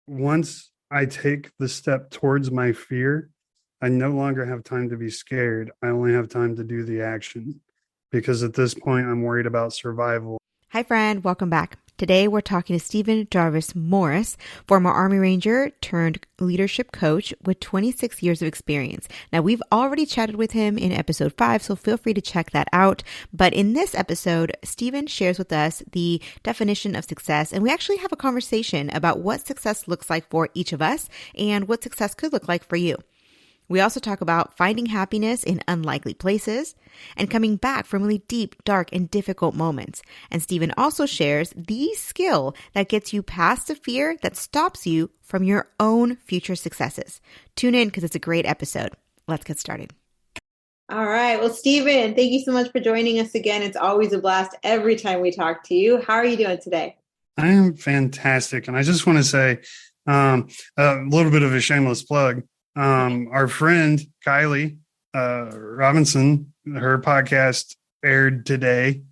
once I take the step towards my fear, I no longer have time to be scared. I only have time to do the action because at this point, I'm worried about survival. Hi, friend. Welcome back. Today, we're talking to Stephen Jarvis Morris, former Army Ranger turned leadership coach with 26 years of experience. Now, we've already chatted with him in episode 5, so feel free to check that out. But in this episode, Stephen shares with us the definition of success, and we actually have a conversation about what success looks like for each of us and what success could look like for you. We also talk about finding happiness in unlikely places and coming back from really deep, dark, and difficult moments. And Stephen also shares the skill that gets you past the fear that stops you from your own future successes. Tune in because it's a great episode. Let's get started. All right. Well, Stephen, thank you so much for joining us again. It's always a blast every time we talk to you. How are you doing today? I am fantastic. And I just want to say a little bit of a shameless plug. Our friend Kylie Robinson, her podcast aired today.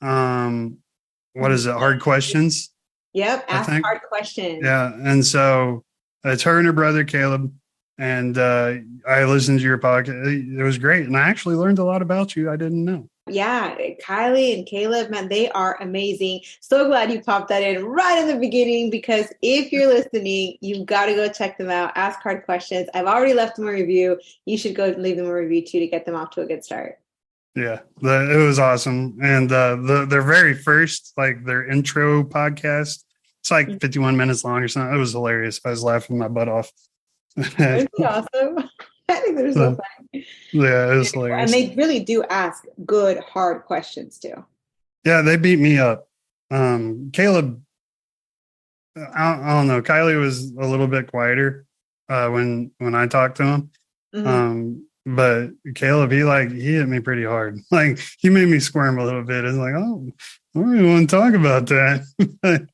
What is it? Hard Questions. Yep. Ask hard questions. Yeah. And so it's her and her brother, Caleb. And I listened to your podcast. It was great. And I actually learned a lot about you I didn't know. Yeah, Kylie and Caleb, man, they are amazing. So glad you popped that in right in the beginning, because if you're listening, you've got to go check them out. Ask hard questions. I've already left them a review. You should go leave them a review too to get them off to a good start. Yeah, it was awesome. And their very first, like their intro podcast, it's like 51 minutes long or something. It was hilarious. I was laughing my butt off. Isn't it awesome? I think they're so funny. Yeah, it was hilarious. And they really do ask good, hard questions too. Yeah, they beat me up. Caleb, I don't know. Kylie was a little bit quieter when I talked to him. Mm-hmm. But Caleb, he hit me pretty hard. Like he made me squirm a little bit. It's like, oh, I don't really want to talk about that. But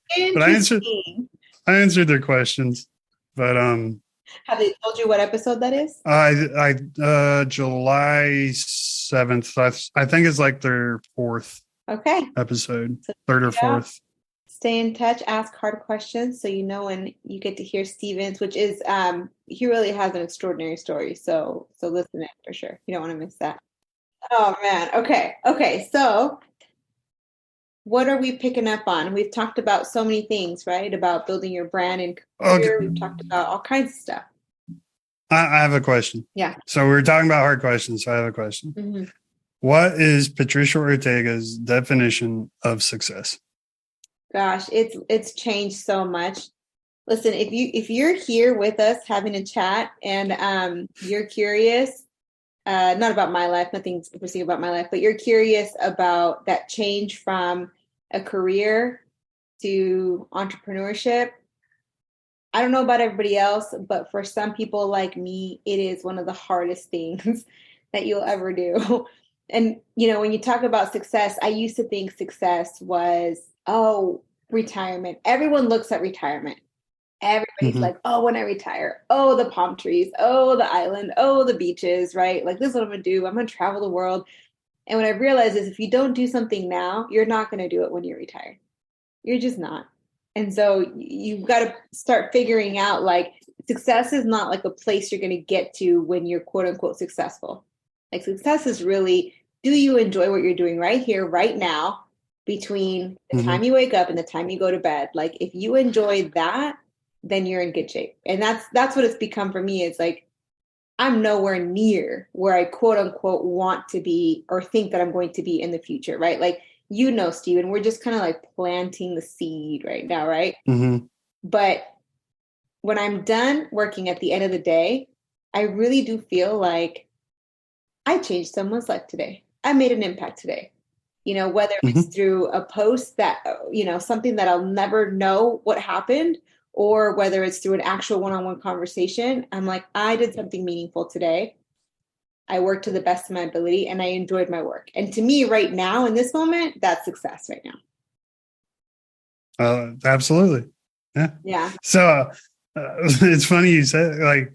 I answered their questions. But have they told you what episode that is? July 7th. I think it's like their 4th episode, so 3rd or 4th. Stay in touch, ask hard questions so you know when you get to hear Stephen's, which is he really has an extraordinary story. So listen in for sure. You don't want to miss that. Oh man. Okay. So what are we picking up on? We've talked about so many things, right? About building your brand and career. Okay. We've talked about all kinds of stuff. I have a question. Yeah. So we're talking about hard questions. So I have a question. Mm-hmm. What is Patricia Ortega's definition of success? Gosh, it's changed so much. Listen, if you're here with us having a chat and you're curious, not about my life, nothing interesting about my life, but you're curious about that change from a career to entrepreneurship. I don't know about everybody else, but for some people like me, it is one of the hardest things that you'll ever do. And, when you talk about success, I used to think success was, retirement. Everyone looks at retirement. Everybody's like, oh, when I retire, oh, the palm trees, oh, the island, oh, the beaches, right? Like, this is what I'm going to do. I'm going to travel the world. And what I realized is if you don't do something now, you're not going to do it when you're retired. You're just not. And so you've got to start figuring out, like, success is not like a place you're going to get to when you're quote unquote successful. Like, success is really, do you enjoy what you're doing right here, right now, between the time you wake up and the time you go to bed? Like, if you enjoy that, then you're in good shape. And that's what it's become for me. It's like, I'm nowhere near where I quote unquote want to be or think that I'm going to be in the future, right? Like, Stephen, we're just kind of like planting the seed right now, right? Mm-hmm. But when I'm done working at the end of the day, I really do feel like I changed someone's life today. I made an impact today. Whether it's through a post that, something that I'll never know what happened, or whether it's through an actual one-on-one conversation, I'm like, I did something meaningful today. I worked to the best of my ability and I enjoyed my work. And to me right now, in this moment, that's success right now. Absolutely. Yeah. Yeah. So it's funny you said, like,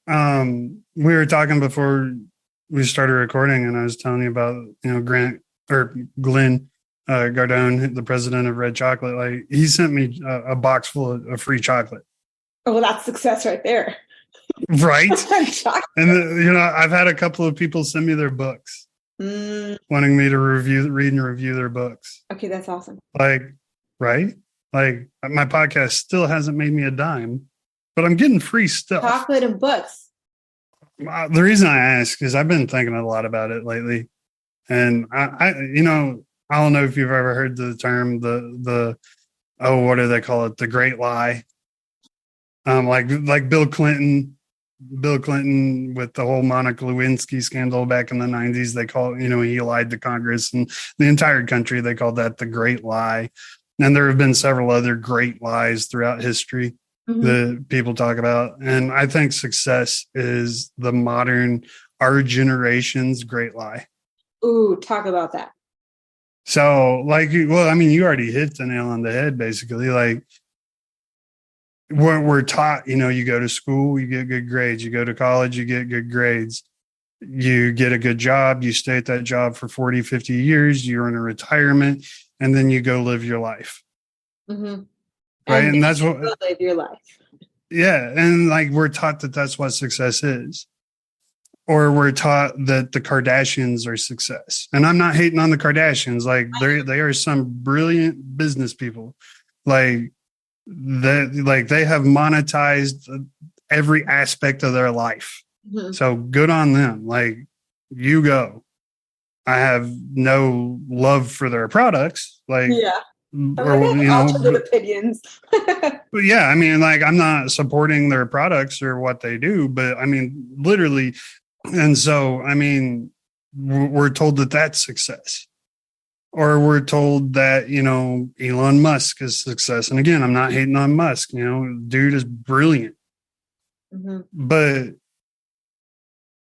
we were talking before we started recording and I was telling you about, Glenn Gardone, the president of Red Chocolate. Like, he sent me a box full of free chocolate. Oh, well, that's success right there. Right. And I've had a couple of people send me their books, wanting me to read and review their books. Okay, that's awesome. Like, right? Like, my podcast still hasn't made me a dime, but I'm getting free stuff. Chocolate and books. The reason I ask is I've been thinking a lot about it lately, and I don't know if you've ever heard the term what do they call it? The Great Lie. Like Bill Clinton with the whole Monica Lewinsky scandal back in the 90s. They call it, he lied to Congress and the entire country. They called that the Great Lie. And there have been several other great lies throughout history that people talk about. And I think success is our generation's great lie. Ooh, talk about that. So you already hit the nail on the head, basically. Like, we're taught, you go to school, you get good grades, you go to college, you get good grades, you get a good job, you stay at that job for 40, 50 years, you're in a retirement, and then you go live your life. Mm-hmm. Right. And that's what live your life. Yeah. And like, we're taught that that's what success is. Or we're taught that the Kardashians are success. And I'm not hating on the Kardashians. Like, they are some brilliant business people. Like, they have monetized every aspect of their life. Mm-hmm. So good on them. Like, you go. I have no love for their products. Like, yeah. Alternate opinions. But yeah, I mean, like, I'm not supporting their products or what they do, but I mean, literally. And so, I mean, we're told that that's success. Or we're told that, Elon Musk is success. And again, I'm not hating on Musk. Dude is brilliant. Mm-hmm. But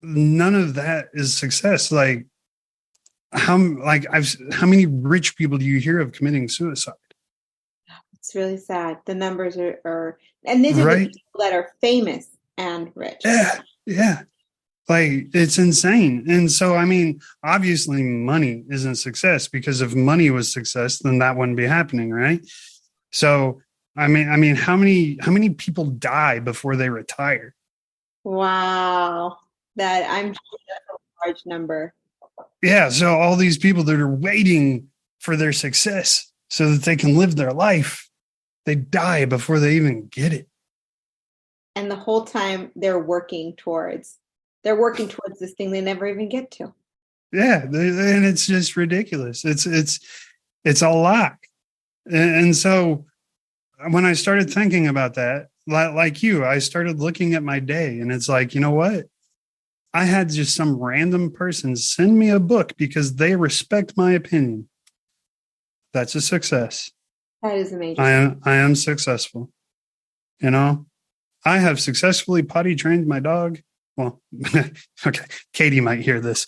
none of that is success. Like, how many rich people do you hear of committing suicide? It's really sad. The numbers are and these are the people that are famous and rich. Yeah. Yeah. Like, it's insane. And so, I mean, obviously money isn't success, because if money was success, then that wouldn't be happening. Right. So, I mean, how many people die before they retire? Wow. I'm sure that's a large number. Yeah. So all these people that are waiting for their success so that they can live their life, they die before they even get it. And the whole time they're working towards this thing they never even get to. Yeah. And it's just ridiculous. It's a lot. And so when I started thinking about that, like you, I started looking at my day, and it's like, you know what? I had just some random person send me a book because they respect my opinion. That's a success. That is amazing. I am successful. I have successfully potty trained my dog. Well, okay, Katie might hear this.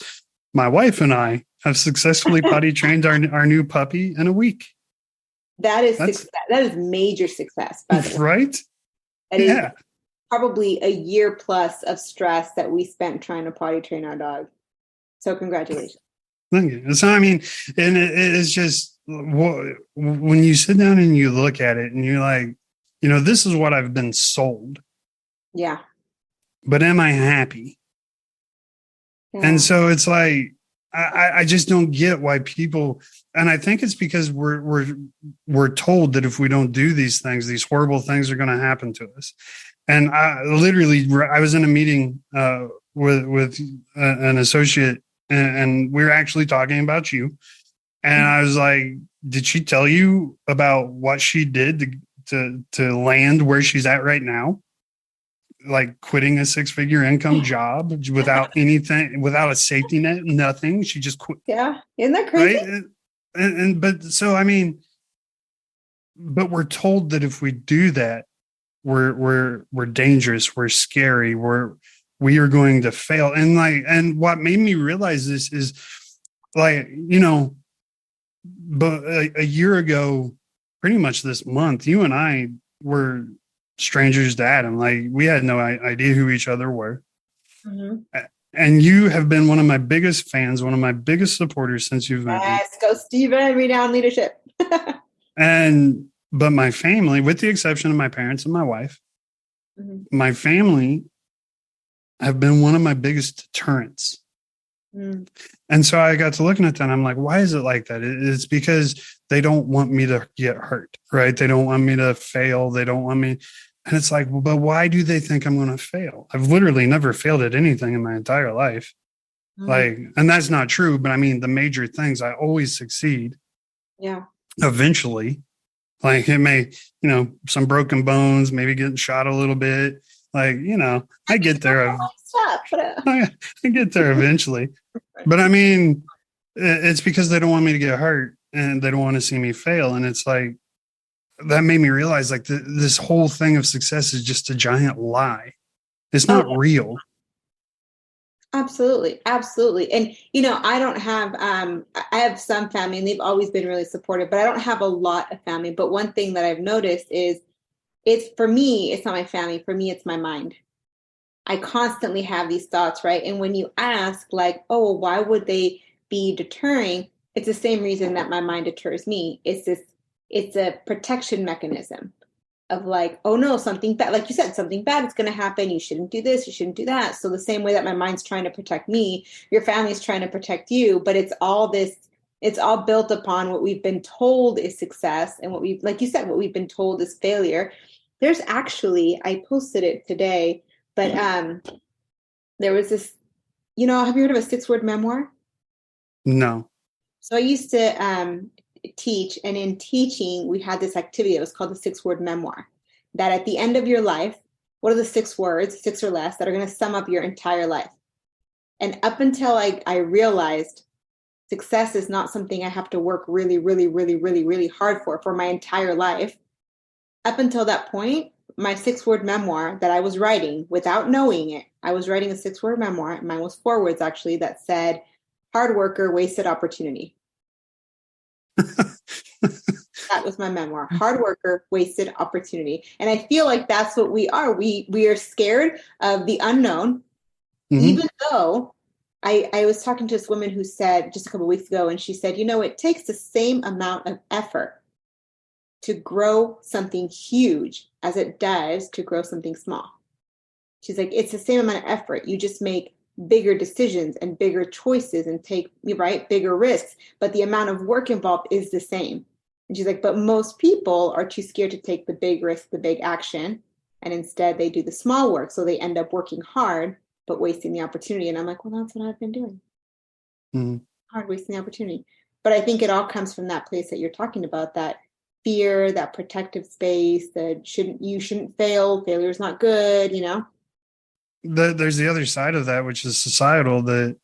My wife and I have successfully potty trained our new puppy in a week. That's success. That is major success, by the way. Right? That is probably a year plus of stress that we spent trying to potty train our dog. So congratulations. Thank you. So, I mean, and it is just, when you sit down and you look at it and you're like, this is what I've been sold. Yeah. But am I happy? Yeah. And so it's like, I just don't get why people, and I think it's because we're told that if we don't do these things, these horrible things are going to happen to us. And I was in a meeting with an associate, and we were actually talking about you. And I was like, did she tell you about what she did to land where she's at right now? Like, quitting a 6-figure income job without anything, without a safety net, nothing. She just quit. Yeah. Isn't that crazy? Right? But so, I mean, but we're told that if we do that, we're dangerous, we're scary, we are going to fail. And what made me realize this is, like, but a year ago, pretty much this month, you and I were strangers to Adam. Like, we had no idea who each other were. Mm-hmm. And you have been one of my biggest fans, one of my biggest supporters since you've met me. Yes, go Steven, Renown Leadership. But my family, with the exception of my parents and my wife, My family have been one of my biggest deterrents. And so I got to looking at that and I'm like, why is it like that? It's because they don't want me to get hurt, right? They don't want me to fail. They don't want me. And it's like, well, but why do they think I'm going to fail? I've literally never failed at anything in my entire life. Like, and that's not true, but I mean, the major things, I always succeed. Yeah. Eventually, like it may, some broken bones, maybe getting shot a little bit. Like, I get there. I get there eventually. But I mean, it's because they don't want me to get hurt and they don't want to see me fail. And it's like, that made me realize like this whole thing of success is just a giant lie. It's not real. Absolutely. Absolutely. And, I don't have, I have some family and they've always been really supportive, but I don't have a lot of family. But one thing that I've noticed is for me, it's not my family. For me, it's my mind. I constantly have these thoughts, right? And when you ask like, oh, why would they be deterring? It's the same reason that my mind deters me. It's a protection mechanism of like, oh no, something bad, like you said, something bad is going to happen. You shouldn't do this. You shouldn't do that. So the same way that my mind's trying to protect me, your family's trying to protect you, but it's all built upon what we've been told is success. And like you said, what we've been told is failure. There's actually, I posted it today, but there was this, have you heard of a 6-word memoir? No. So I used to teach, and in teaching, we had this activity that was called the 6-word memoir, that at the end of your life, what are the 6 words, 6 or less, that are going to sum up your entire life? And up until I realized success is not something I have to work really, really, really, really, really hard for my entire life. Up until that point, my 6-word memoir that I was writing without knowing it, I was writing a 6-word memoir. Mine was 4 words actually, that said, hard worker, wasted opportunity. That was my memoir. Hard worker, wasted opportunity. And I feel like that's what we are. We are scared of the unknown, even though I was talking to this woman who said just a couple of weeks ago, and she said, it takes the same amount of effort to grow something huge as it does to grow something small. She's like, it's the same amount of effort. You just make bigger decisions and bigger choices and take, bigger risks. But the amount of work involved is the same. And she's like, but most people are too scared to take the big risk, the big action. And instead they do the small work. So they end up working hard, but wasting the opportunity. And I'm like, well, that's what I've been doing. Hard, wasting the opportunity. But I think it all comes from that place that you're talking about, that fear, that protective space, that you shouldn't fail. Failure is not good, There's the other side of that, which is societal, that,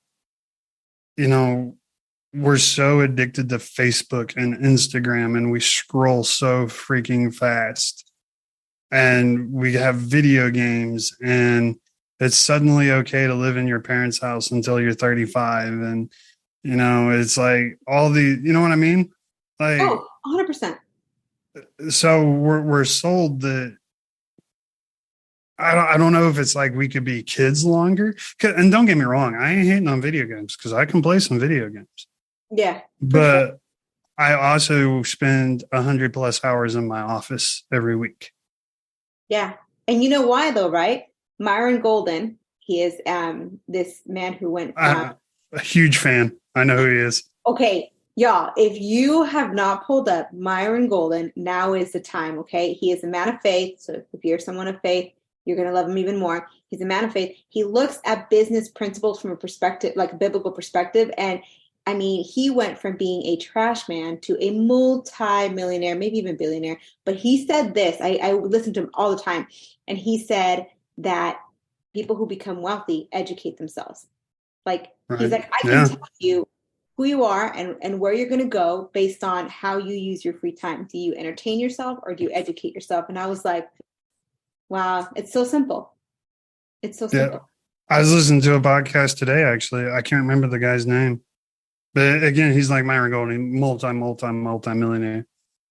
we're so addicted to Facebook and Instagram and we scroll so freaking fast, and we have video games, and it's suddenly okay to live in your parents' house until you're 35. And, it's like all the, you know what I mean? Like, 100%. So we're sold that, I don't know if it's like we could be kids longer. And don't get me wrong, I ain't hating on video games because I can play some video games. Yeah. But sure. I also spend 100+ hours in my office every week. Yeah. And you know why though, right? Myron Golden, he is this man who went from... a huge fan. I know who he is. Okay. Y'all, if you have not pulled up Myron Golden, now is the time, okay? He is a man of faith. So if you're someone of faith, you're going to love him even more. He's a man of faith. He looks at business principles from a perspective, like a biblical perspective. And I mean, he went from being a trash man to a multi-millionaire, maybe even billionaire. But he said this, I listen to him all the time. And he said that people who become wealthy educate themselves. Like, right. He's like, I can tell you who you are and where you're going to go based on how you use your free time. Do you entertain yourself or do you educate yourself? And I was like, wow, it's so simple. It's so simple. I was listening to a podcast today, actually. I can't remember the guy's name. But again, he's like Myron Golden, multi-millionaire.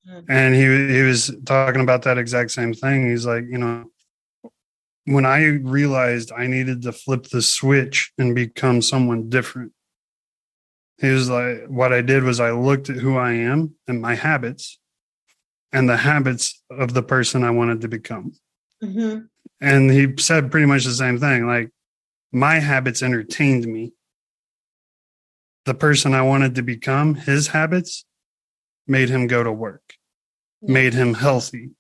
Mm-hmm. And he was talking about that exact same thing. He's like, when I realized I needed to flip the switch and become someone different, he was like, what I did was I looked at who I am and my habits and the habits of the person I wanted to become. Mm-hmm. And he said pretty much the same thing. Like, my habits entertained me. The person I wanted to become, his habits made him go to work, made him healthy,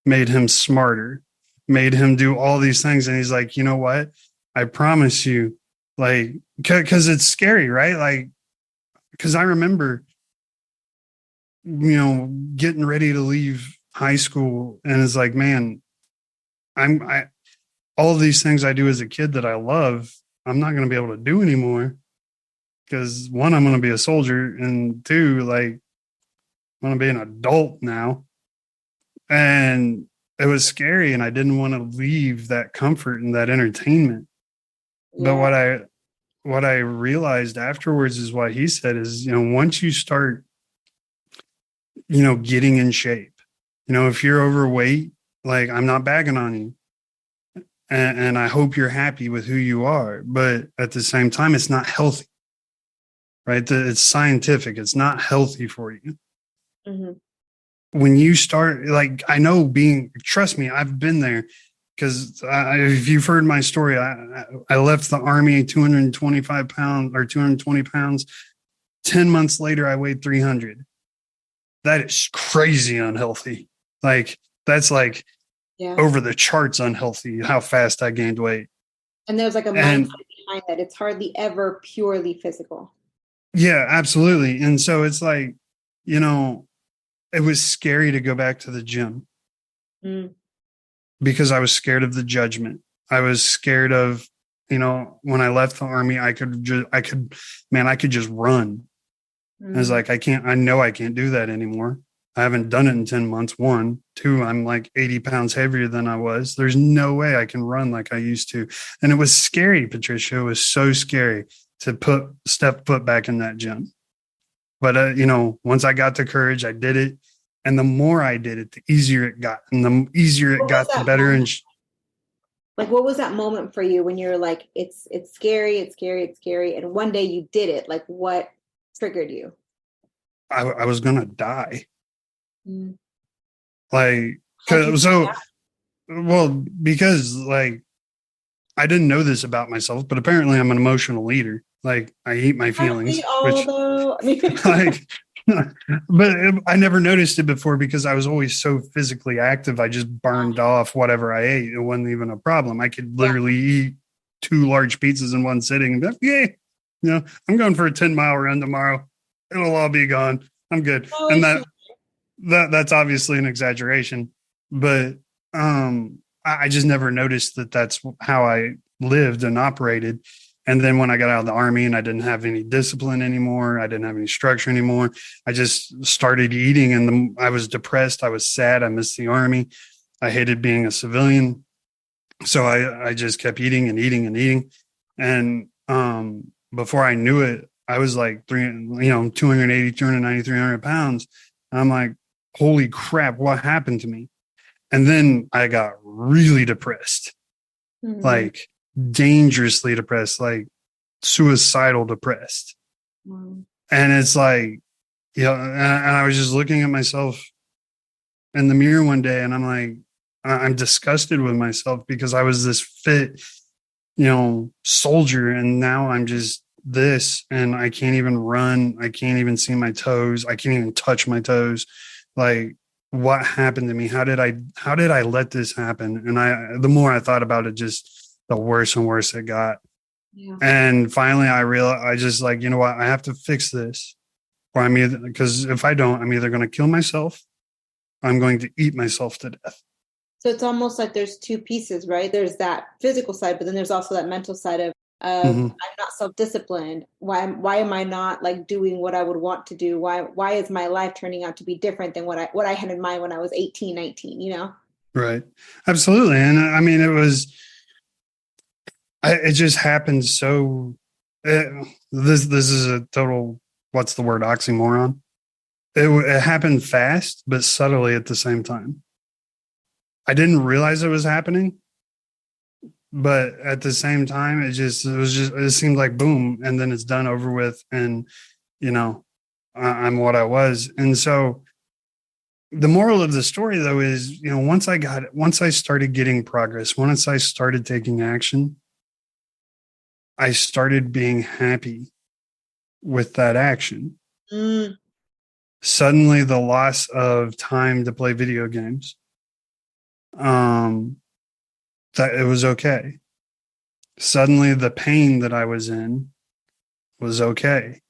made him smarter, made him do all these things. And he's like, you know what? I promise you, like, because it's scary, right? Like, because I remember, getting ready to leave high school, and it's like, man, I all these things I do as a kid that I love, I'm not going to be able to do anymore. Because one, I'm going to be a soldier, and two, like, I'm going to be an adult now. And it was scary, and I didn't want to leave that comfort and that entertainment. But what I realized afterwards is what he said is, once you start, getting in shape, if you're overweight, like, I'm not bagging on you. And I hope you're happy with who you are. But at the same time, it's not healthy, right? It's scientific. It's not healthy for you. Mm-hmm. When you start, like, I know trust me, I've been there. Because if you've heard my story, I left the Army 225 pounds or 220 pounds. 10 months later, I weighed 300. That is crazy unhealthy. Like, that's like over the charts unhealthy, how fast I gained weight. And there's like a mindset behind that. It's hardly ever purely physical. Yeah, absolutely. And so it's like, it was scary to go back to the gym. Because I was scared of the judgment. I was scared of, when I left the Army, I could just run. I was like, I know I can't do that anymore. I haven't done it in 10 months. 1, 2, I'm like 80 pounds heavier than I was. There's no way I can run like I used to. And it was scary, Patricia. It was so scary to step foot back in that gym. But, once I got the courage, I did it. And the more I did it, the easier it got. And the easier it got, the better. And like, what was that moment for you when you're like, it's scary, it's scary, it's scary. And one day you did it. Like, what triggered you? I was going to die. Like, because like, I didn't know this about myself, but apparently I'm an emotional eater. Like, I eat my feelings. But I never noticed it before because I was always so physically active. I just burned off whatever I ate. It wasn't even a problem. I could literally eat 2 large pizzas in one sitting and be like, yeah, I'm going for a 10-mile run tomorrow. It'll all be gone. I'm good. And that's obviously an exaggeration, but I just never noticed that that's how I lived and operated. And then when I got out of the Army and I didn't have any discipline anymore, I didn't have any structure anymore, I just started eating, and I was depressed. I was sad. I missed the Army. I hated being a civilian. So I just kept eating and eating and eating. And before I knew it, I was like 280, 290, 300 pounds. And I'm like, holy crap, what happened to me? And then I got really depressed, like dangerously depressed, like suicidal depressed. And it's like, and I was just looking at myself in the mirror one day, and I'm like, I'm disgusted with myself because I was this fit, soldier. And now I'm just this, and I can't even run. I can't even see my toes. I can't even touch my toes. Like, what happened to me? How did I let this happen? And the more I thought about it, just the worse and worse it got. Yeah. And finally I realized, I just like, you know what? I have to fix this, or because if I don't, I'm either going to kill myself, or I'm going to eat myself to death. So it's almost like there's 2 pieces, right? There's that physical side, but then there's also that mental side of I'm not self-disciplined. Why am I not like doing what I would want to do? Why is my life turning out to be different than what I had in mind when I was 18, 19, Right. Absolutely. And I mean, it just happened. So this is a total, what's the word? Oxymoron. It happened fast, but subtly at the same time. I didn't realize it was happening. But at the same time, it seemed like boom, and then it's done, over with, and I'm what I was. And so the moral of the story though is, once I started getting progress, once I started taking action, I started being happy with that action. Mm. Suddenly the loss of time to play video games, that it was okay. Suddenly the pain that I was in was okay.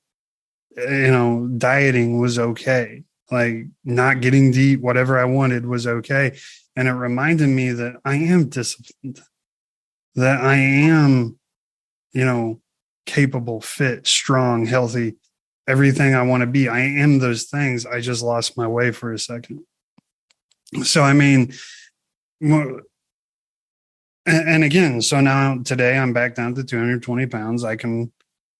Dieting was okay. Like not getting to eat whatever I wanted was okay. And it reminded me that I am disciplined, that I am, capable, fit, strong, healthy, everything I want to be. I am those things. I just lost my way for a second. So, I mean, and again, so now today I'm back down to 220 pounds. I can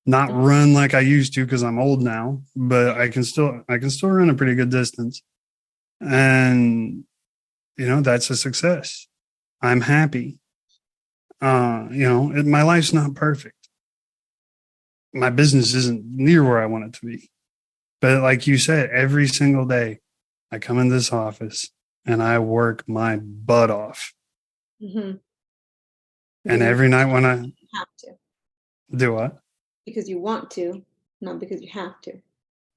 not run like I used to because I'm old now, but I can still run a pretty good distance. And, that's a success. I'm happy. My life's not perfect. My business isn't near where I want it to be. But like you said, every single day I come in this office and I work my butt off. Mm-hmm. And every night when I have to do what? because you want to, not because you have to.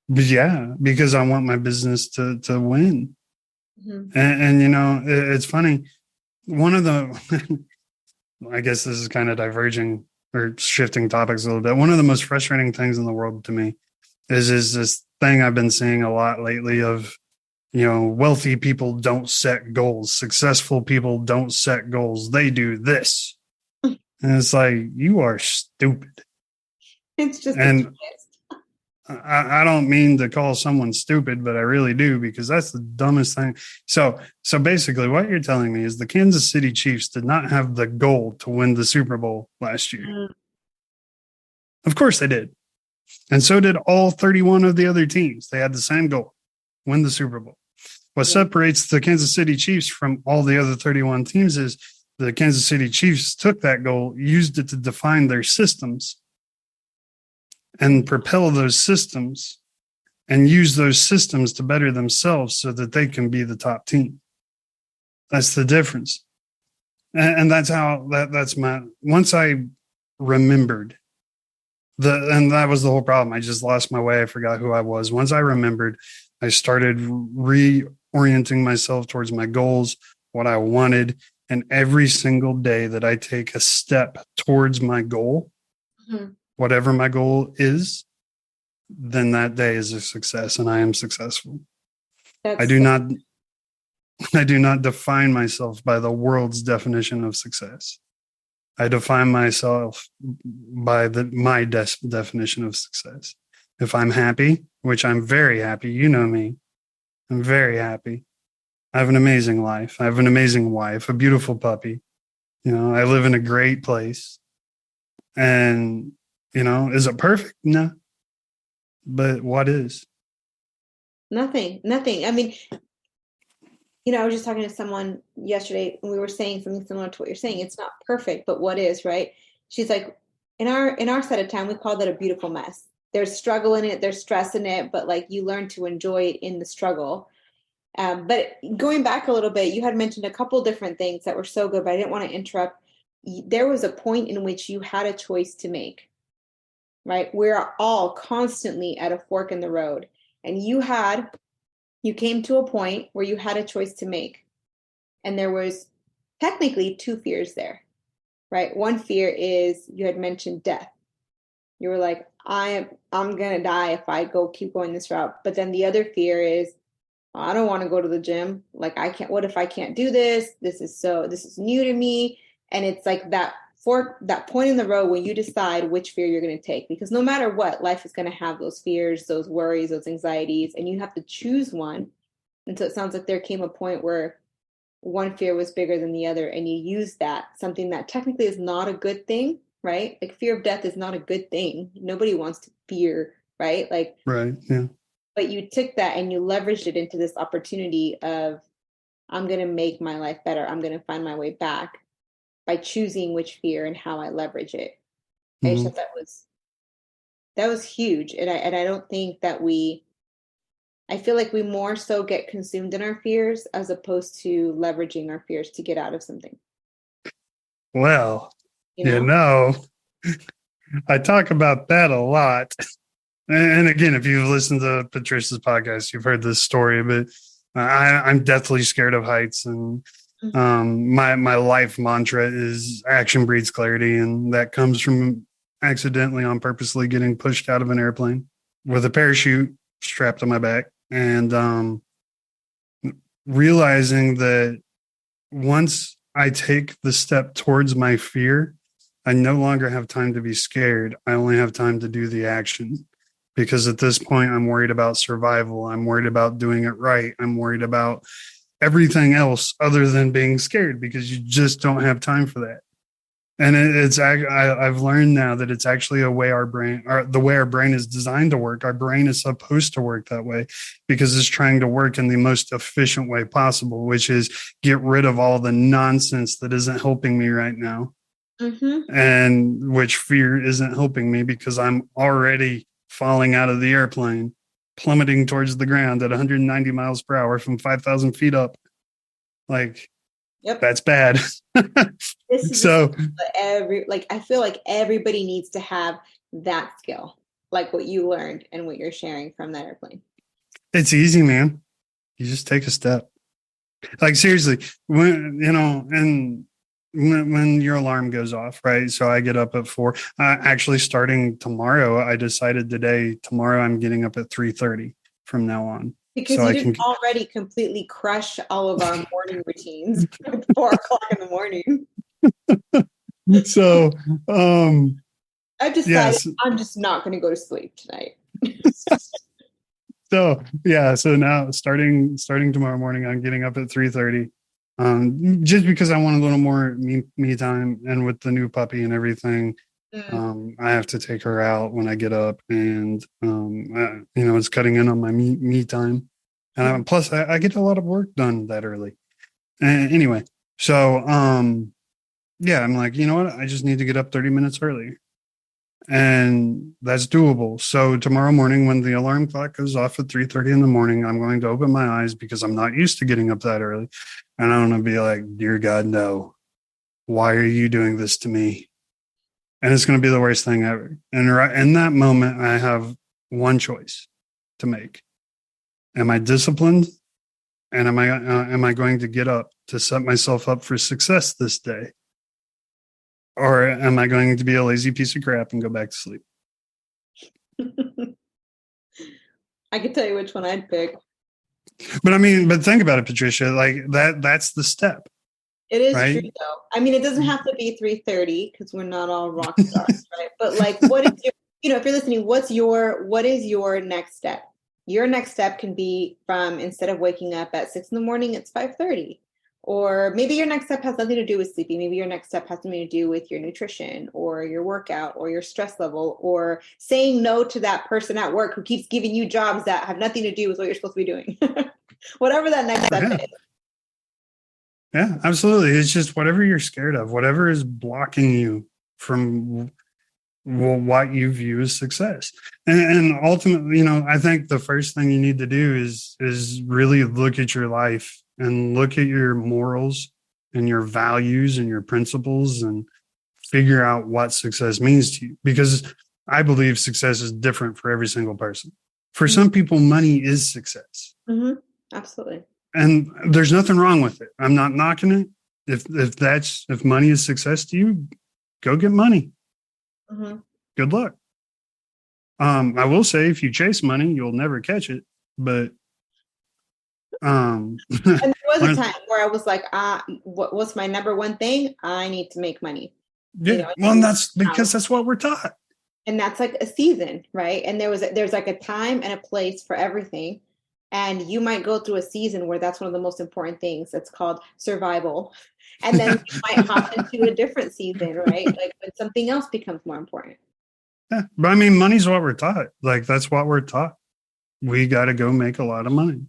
But yeah, because I want my business to win. Mm-hmm. And it's funny. One of the, I guess this is kind of diverging or shifting topics a little bit. One of the most frustrating things in the world to me is this thing I've been seeing a lot lately of, wealthy people don't set goals. Successful people don't set goals. They do this. And it's like, you are stupid. It's just And I don't mean to call someone stupid, but I really do, because that's the dumbest thing. So basically what you're telling me is the Kansas City Chiefs did not have the goal to win the Super Bowl last year. Mm. Of course they did. And so did all 31 of the other teams. They had the same goal, win the Super Bowl. What separates the Kansas City Chiefs from all the other 31 teams is the Kansas City Chiefs took that goal, used it to define their systems and propel those systems and use those systems to better themselves so that they can be the top team. That's the difference. And that's how that's my, once I remembered and that was the whole problem. I just lost my way. I forgot who I was. Once I remembered, I started reorienting myself towards my goals, what I wanted. And every single day that I take a step towards my goal, whatever my goal is, then that day is a success and I am successful. I do not define myself by the world's definition of success. I define myself by my definition of success. If I'm happy, which I'm very happy, you know me, I'm very happy. I have an amazing life. I have an amazing wife, a beautiful puppy. I live in a great place. And, is it perfect? No. But what is? Nothing. I mean, I was just talking to someone yesterday and we were saying something similar to what you're saying. It's not perfect, but what is, right? She's like, in our side of town, we call that a beautiful mess. There's struggle in it, there's stress in it, but like you learn to enjoy it in the struggle. But going back a little bit, you had mentioned a couple different things that were so good, but I didn't want to interrupt. There was a point in which you had a choice to make, right? We're all constantly at a fork in the road, and you came to a point where you had a choice to make. And there was technically two fears there, right? One fear is you had mentioned death. You were like, I'm going to die if I keep going this route. But then the other fear is, I don't want to go to the gym. Like, what if I can't do this? This is new to me. And it's like that point in the road when you decide which fear you're going to take, because no matter what, life is going to have those fears, those worries, those anxieties, and you have to choose one. And so it sounds like there came a point where one fear was bigger than the other, and you used that, something that technically is not a good thing, right? Like fear of death is not a good thing. Nobody wants to fear, right? Like, right. Yeah. But you took that and you leveraged it into this opportunity of, I'm going to make my life better. I'm going to find my way back by choosing which fear and how I leverage it. I just thought that was huge. And I don't think that we I feel like we more so get consumed in our fears as opposed to leveraging our fears to get out of something. Well, You know? I talk about that a lot. And again, if you've listened to Patricia's podcast, you've heard this story, but I'm deathly scared of heights. And my life mantra is action breeds clarity. And that comes from accidentally on purposely getting pushed out of an airplane with a parachute strapped on my back. And realizing that once I take the step towards my fear, I no longer have time to be scared. I only have time to do the action. Because at this point, I'm worried about survival. I'm worried about doing it right. I'm worried about everything else other than being scared, because you just don't have time for that. And I've learned now that it's actually the way our brain is designed to work. Our brain is supposed to work that way because it's trying to work in the most efficient way possible, which is get rid of all the nonsense that isn't helping me right now. And which fear isn't helping me because I'm already falling out of the airplane, plummeting towards the ground at 190 miles per hour from 5,000 feet up. Like, that's bad. This is so I feel like everybody needs to have that skill, like what you learned and what you're sharing from that airplane. It's easy, man. You just take a step. Like, seriously, when your alarm goes off, right? So I get up at 4. Actually, starting tomorrow, I decided tomorrow I'm getting up at 3:30 from now on. Because you didn't already completely crush all of our morning routines at 4 o'clock in the morning. So I've decided I'm just not going to go to sleep tonight. So now starting tomorrow morning, I'm getting up at 3:30. Just because I want a little more me time, and with the new puppy and everything, I have to take her out when I get up, and it's cutting in on my me time, and plus I get a lot of work done that early. And anyway, so I'm like, you know what, I just need to get up 30 minutes early, and that's doable. So tomorrow morning, when the alarm clock goes off at 3:30 in the morning, I'm going to open my eyes because I'm not used to getting up that early. And I'm going to be like, dear God, no. Why are you doing this to me? And it's going to be the worst thing ever. And right in that moment, I have one choice to make. Am I disciplined? And am I going to get up to set myself up for success this day? Or am I going to be a lazy piece of crap and go back to sleep? I could tell you which one I'd pick. But think about it, Patricia, like that's the step. It is right? True, though. I mean, it doesn't have to be 3:30 because we're not all rock stars, right? But like, what is your, if you're listening, what is your next step? Your next step can be from, instead of waking up at 6 in the morning, it's 5:30. Or maybe your next step has nothing to do with sleeping. Maybe your next step has something to do with your nutrition or your workout or your stress level, or saying no to that person at work who keeps giving you jobs that have nothing to do with what you're supposed to be doing. Whatever that next step is. Yeah, absolutely. It's just whatever you're scared of, whatever is blocking you from what you view as success. And ultimately, I think the first thing you need to do is really look at your life and look at your morals and your values and your principles and figure out what success means to you. Because I believe success is different for every single person. For some people, money is success. Mm-hmm. Absolutely. And there's nothing wrong with it. I'm not knocking it. If money is success to you, go get money. Mm-hmm. Good luck. I will say, if you chase money, you'll never catch it. But and there was a time where I was like, what's my number one thing? I need to make money. Yeah. And that's because that's what we're taught. And that's like a season, right? And there's like a time and a place for everything. And you might go through a season where that's one of the most important things. That's called survival. And then you might hop into a different season, right? Like when something else becomes more important. Yeah. But I mean, money's what we're taught. Like, that's what we're taught. We got to go make a lot of money.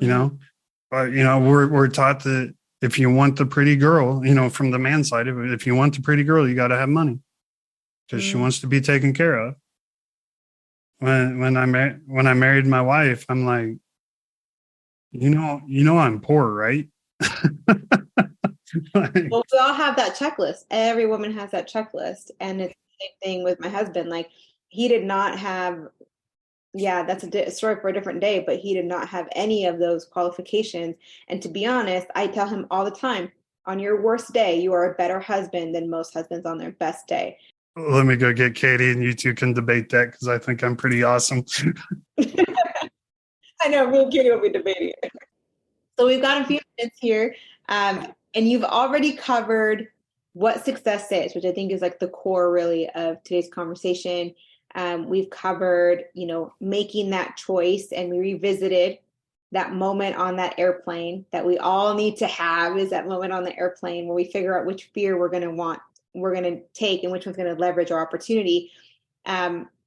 We're taught that if you want the pretty girl, from the man side of it, if you want the pretty girl, you got to have money because she wants to be taken care of. when I married my wife, I'm like, I'm poor, right? Like, Well, we all have that checklist. Every woman has that checklist. And it's the same thing with my husband. Like, he did not have, yeah, that's a story for a different day, but he did not have any of those qualifications. And to be honest, I tell him all the time, on your worst day, you are a better husband than most husbands on their best day. let me go get Katie and you two can debate that because I think I'm pretty awesome. I know, me and Katie will be debating it. So we've got a few minutes here, and you've already covered what success is, which I think is like the core really of today's conversation. We've covered, making that choice, and we revisited that moment on that airplane that we all need to have is that moment on the airplane where we figure out which fear we're going to take, and which one's going to leverage our opportunity.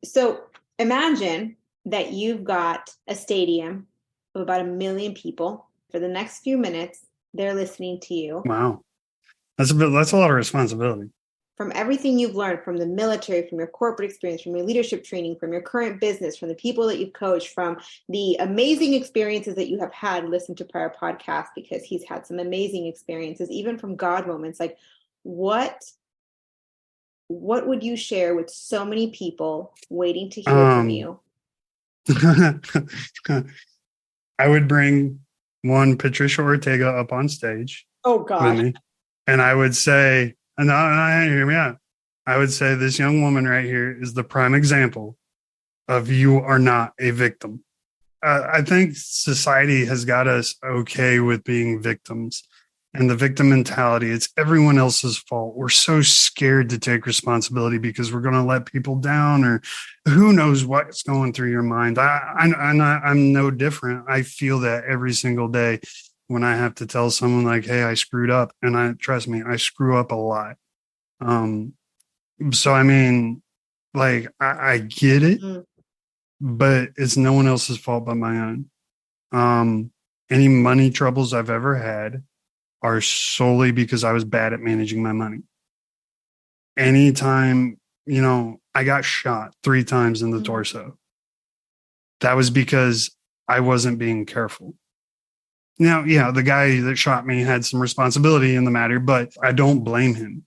So imagine that you've got a stadium of about 1 million people. For the next few minutes, they're listening to you. Wow. That's a lot of responsibility. From everything you've learned from the military, from your corporate experience, from your leadership training, from your current business, from the people that you've coached, from the amazing experiences that you have had, listen to prior podcasts because he's had some amazing experiences, even from God moments. Like, what would you share with so many people waiting to hear from you? I would bring one Patricia Ortega up on stage. Oh God. With me, and I would say, hear me out. I would say this young woman right here is the prime example of you are not a victim. I think society has got us okay with being victims. And the victim mentality, it's everyone else's fault. We're so scared to take responsibility because we're going to let people down, or who knows what's going through your mind. I'm no different. I feel that every single day when I have to tell someone like, hey, I screwed up. And trust me, I screw up a lot. So, I mean, like, I get it, but it's no one else's fault but my own. Any money troubles I've ever had are solely because I was bad at managing my money. Anytime, I got shot 3 times in the torso. That was because I wasn't being careful. Now, yeah, the guy that shot me had some responsibility in the matter, but I don't blame him.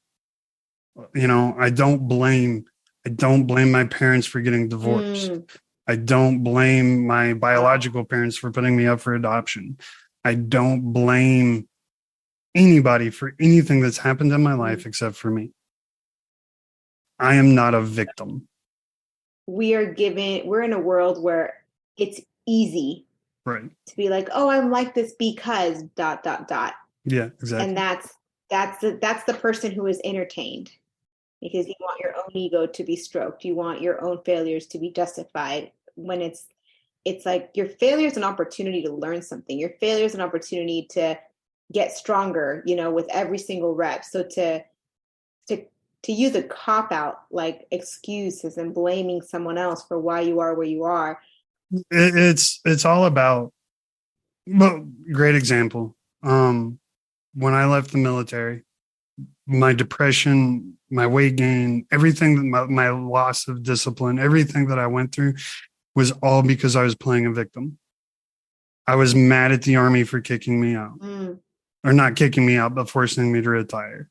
I don't blame my parents for getting divorced. I don't blame my biological parents for putting me up for adoption. I don't blame anybody for anything that's happened in my life except for me. I am not a victim. We're in a world where it's easy, right, to be like, oh, I'm like this because ... Yeah, exactly. And that's the person who is entertained, because you want your own ego to be stroked. You want your own failures to be justified, when it's like your failure is an opportunity to learn something. Your failure is an opportunity to get stronger, with every single rep. So to use a cop out like excuses and blaming someone else for why you are where you are. It's all about, well, great example. When I left the military, my depression, my weight gain, everything, my loss of discipline, everything that I went through was all because I was playing a victim. I was mad at the Army for kicking me out. Or not kicking me out, but forcing me to retire.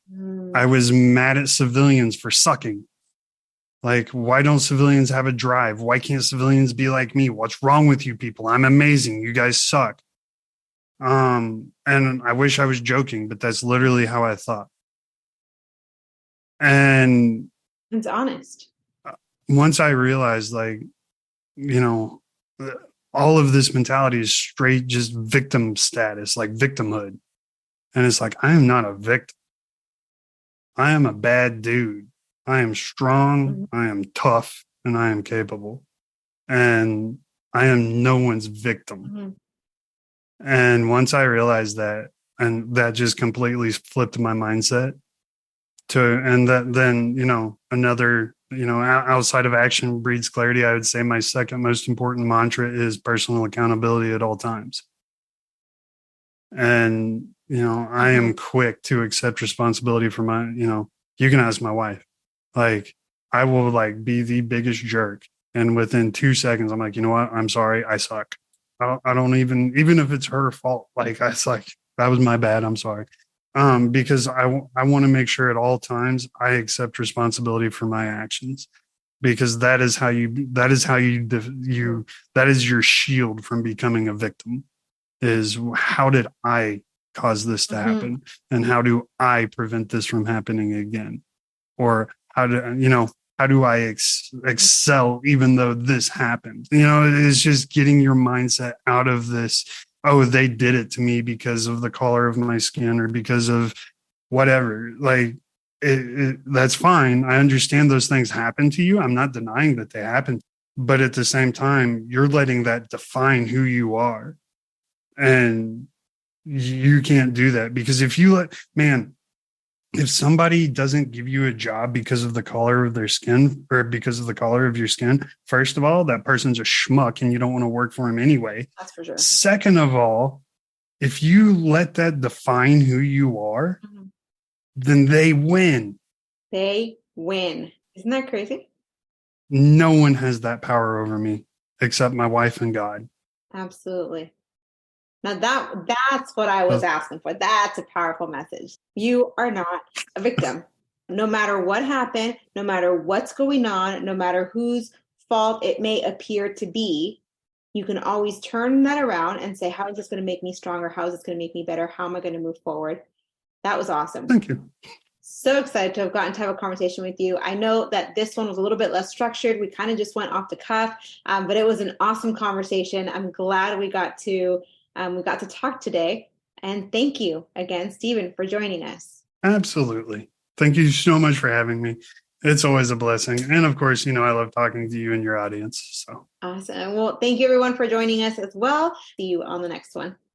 I was mad at civilians for sucking. Like, why don't civilians have a drive? Why can't civilians be like me? What's wrong with you people? I'm amazing. You guys suck. And I wish I was joking, but that's literally how I thought. And it's honest. Once I realized, like, all of this mentality is straight just victim status, like victimhood. And it's like, I am not a victim. I am a bad dude. I am strong. I am tough, and I am capable. And I am no one's victim. And once I realized that, and that just completely flipped my mindset and that then, another, outside of action breeds clarity. I would say my second most important mantra is personal accountability at all times. And, I am quick to accept responsibility for my, you can ask my wife. Like, I will be the biggest jerk And within 2 seconds, I'm like, you know what? I'm sorry. I suck. I don't even if it's her fault, like I was like, that was my bad. I'm sorry. Because I want to make sure at all times I accept responsibility for my actions, because that is how you that is your shield from becoming a victim. Is how did I cause this to happen, and how do I prevent this from happening again, or how do I excel even though this happened? It's just getting your mindset out of this. Oh, they did it to me because of the color of my skin or because of whatever. Like that's fine. I understand those things happen to you. I'm not denying that they happen, but at the same time, you're letting that define who you are, and you can't do that. Because if somebody doesn't give you a job because of the color of their skin or because of the color of your skin, first of all, that person's a schmuck and you don't want to work for him anyway. That's for sure. Second of all, if you let that define who you are, then they win. They win. Isn't that crazy? No one has that power over me except my wife and God. Absolutely. Now that's what I was asking for. That's a powerful message. You are not a victim. No matter what happened, no matter what's going on, no matter whose fault it may appear to be, you can always turn that around and say, how is this going to make me stronger? How is this going to make me better? How am I going to move forward? That was awesome. Thank you. So excited to have gotten to have a conversation with you. I know that this one was a little bit less structured. We kind of just went off the cuff, but it was an awesome conversation. I'm glad we got to talk today. And thank you again, Stephen, for joining us. Absolutely. Thank you so much for having me. It's always a blessing. And of course, I love talking to you and your audience. So awesome. Well, thank you everyone for joining us as well. See you on the next one.